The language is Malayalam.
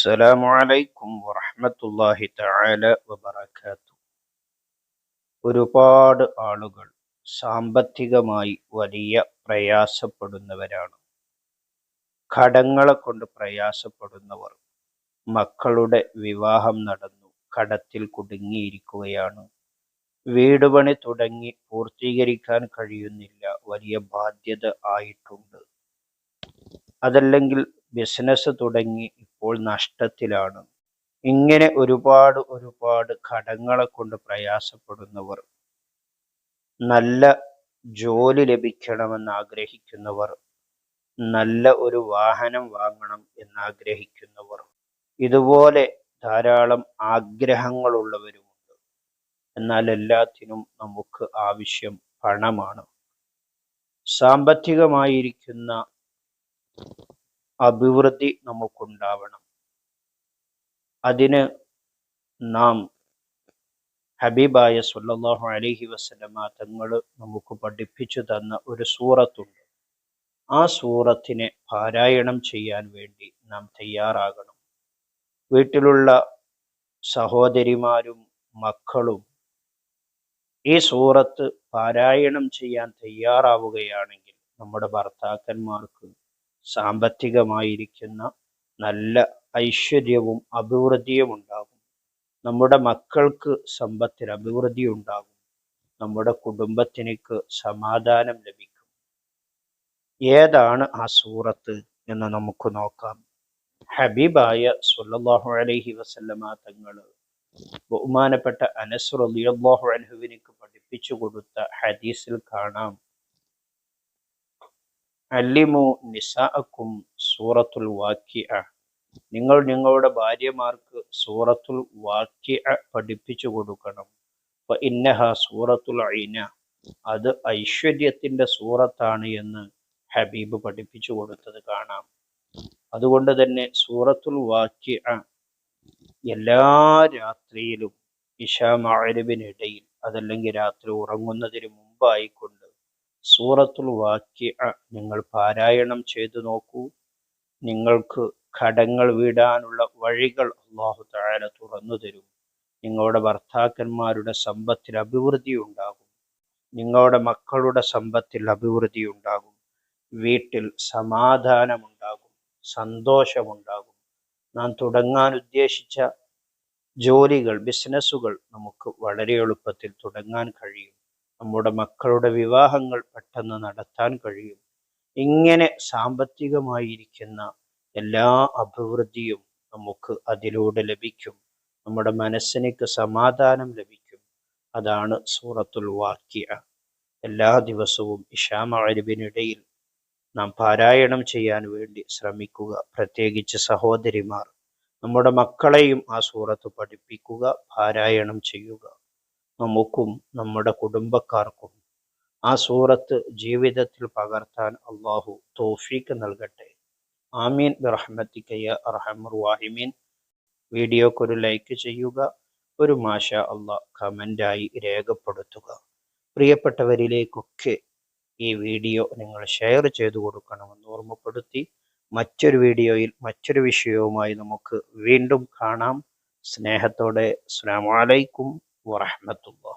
അസ്സലാമു അലൈക്കും വറഹ്മത്തുള്ളാഹി തആല വബറകാത്തു. ഒരുപാട് ആളുകൾ സാമ്പത്തികമായി വലിയ പ്രയാസപ്പെടുന്നവരാണ്. കടങ്ങളെ കൊണ്ട് പ്രയാസപ്പെടുന്നവർ, മക്കളുടെ വിവാഹം നടന്നു കടത്തിൽ കുടുങ്ങിയിരിക്കുകയാണ്. വീട് പണി തുടങ്ങി പൂർത്തീകരിക്കാൻ കഴിയുന്നില്ല, വലിയ ബാധ്യത ആയിട്ടുണ്ട്. അതല്ലെങ്കിൽ ബിസിനസ് തുടങ്ങി ഇപ്പോൾ നഷ്ടത്തിലാണ്. ഇങ്ങനെ ഒരുപാട് കടങ്ങളെ കൊണ്ട് പ്രയാസപ്പെടുന്നവർ, നല്ല ജോലി ലഭിക്കണമെന്ന് ആഗ്രഹിക്കുന്നവർ, നല്ല ഒരു വാഹനം വാങ്ങണം എന്നാഗ്രഹിക്കുന്നവർ, ഇതുപോലെ ധാരാളം ആഗ്രഹങ്ങളുള്ളവരുമുണ്ട്. എന്നാൽ എല്ലാത്തിനും നമുക്ക് ആവശ്യം പണമാണ്. സാമ്പത്തികമായിരിക്കുന്ന അഭിവൃദ്ധി നമുക്കുണ്ടാവണം. അതിന് നാം ഹബീബായ സ്വല്ലല്ലാഹു അലൈഹി വസല്ലമ തങ്ങൾ നമുക്ക് പഠിപ്പിച്ചു തന്ന ഒരു സൂറത്തുണ്ട്. ആ സൂറത്തിനെ പാരായണം ചെയ്യാൻ വേണ്ടി നാം തയ്യാറാകണം. വീട്ടിലുള്ള സഹോദരിമാരും മക്കളും ഈ സൂറത്ത് പാരായണം ചെയ്യാൻ തയ്യാറാവുകയാണെങ്കിൽ നമ്മുടെ ഭർത്താക്കന്മാർക്ക് സാമ്പത്തികമായിരിക്കുന്ന നല്ല ഐശ്വര്യവും അഭിവൃദ്ധിയും ഉണ്ടാകും. നമ്മുടെ മക്കൾക്ക് സമ്പത്തിൽ അഭിവൃദ്ധി ഉണ്ടാകും. നമ്മുടെ കുടുംബത്തിനേക്ക് സമാധാനം ലഭിക്കും. ഏതാണ് ആ സൂറത്ത് എന്ന് നമുക്ക് നോക്കാം. ഹബീബായ സ്വല്ലല്ലാഹു അലൈഹി വസല്ലമ തങ്ങൾ ബഹുമാനപ്പെട്ട അനസ് റളിയല്ലാഹു അൻഹുവിനിക്ക് പഠിപ്പിച്ചു കൊടുത്ത ഹദീസിൽ കാണാം, അല്ലിമു നിസാഅക്കും സൂറത്തുൽ വാക്കിഅ. നിങ്ങൾ നിങ്ങളുടെ ഭാര്യമാർക്ക് സൂറത്തുൽ വാക്കിഅ പഠിപ്പിച്ചു കൊടുക്കണം. ഇന്നഹ സൂറത്തുൽ ഐന, അത് ഐശ്വര്യത്തിന്റെ സൂറത്താണ് എന്ന് ഹബീബ് പഠിപ്പിച്ചു കൊടുത്തത് കാണാം. അതുകൊണ്ട് തന്നെ സൂറത്തുൽ വാക്കിഅ എല്ലാ രാത്രിയിലും ഇശാ മഗ്‌രിബിനിടയിൽ, അതല്ലെങ്കിൽ രാത്രി ഉറങ്ങുന്നതിന് മുമ്പായിക്കൊണ്ട് സൂറത്തുൽ വാക്കിഅ നിങ്ങൾ പാരായണം ചെയ്തു നോക്കൂ. നിങ്ങൾക്ക് കടങ്ങൾ വീടാനുള്ള വഴികൾ അല്ലാഹു തആല തുറന്നു തരും. നിങ്ങളുടെ ഭർത്താക്കന്മാരുടെ സമ്പത്തിൽ അഭിവൃദ്ധി ഉണ്ടാകും. നിങ്ങളുടെ മക്കളുടെ സമ്പത്തിൽ അഭിവൃദ്ധി ഉണ്ടാകും. വീട്ടിൽ സമാധാനമുണ്ടാകും, സന്തോഷമുണ്ടാകും. നാം തുടങ്ങാൻ ഉദ്ദേശിച്ച ജോലികൾ, ബിസിനസ്സുകൾ നമുക്ക് വളരെ എളുപ്പത്തിൽ തുടങ്ങാൻ കഴിയും. നമ്മുടെ മക്കളുടെ വിവാഹങ്ങൾ പെട്ടെന്ന് നടത്താൻ കഴിയും. ഇങ്ങനെ സാമ്പത്തികമായിരിക്കുന്ന എല്ലാ അഭിവൃദ്ധിയും നമുക്ക് അതിലൂടെ ലഭിക്കും. നമ്മുടെ മനസ്സിനേക്ക് സമാധാനം ലഭിക്കും. അതാണ് സൂറത്തുൽ വാക്കിഅ. എല്ലാ ദിവസവും ഇശാ മഗ്‌രിബിനിടയിൽ നാം പാരായണം ചെയ്യാൻ വേണ്ടി ശ്രമിക്കുക. പ്രത്യേകിച്ച് സഹോദരിമാർ, നമ്മുടെ മക്കളെയും ആ സൂറത്ത് പഠിപ്പിക്കുക, പാരായണം ചെയ്യുക. നമുക്കും നമ്മുടെ കുടുംബക്കാർക്കും ആ സൂറത്ത് ജീവിതത്തിൽ പകർത്താൻ അല്ലാഹു തൗഫീഖ് നൽകട്ടെ. ആമീൻ ബിറഹ്മതിക യാ അർഹമർ റഹീമീൻ. വീഡിയോക്ക് ഒരു ലൈക്ക് ചെയ്യുക, ഒരു മാഷാ അല്ലാഹ് കമൻ്റായി രേഖപ്പെടുത്തുക. പ്രിയപ്പെട്ടവരിലേക്കൊക്കെ ഈ വീഡിയോ നിങ്ങൾ ഷെയർ ചെയ്തു കൊടുക്കണമെന്ന് ഓർമ്മപ്പെടുത്തി, മറ്റൊരു വീഡിയോയിൽ മറ്റൊരു വിഷയവുമായി നമുക്ക് വീണ്ടും കാണാം. സ്നേഹത്തോടെ അസ്സലാമു അലൈക്കും വറഹ്മത്തുള്ളാഹി.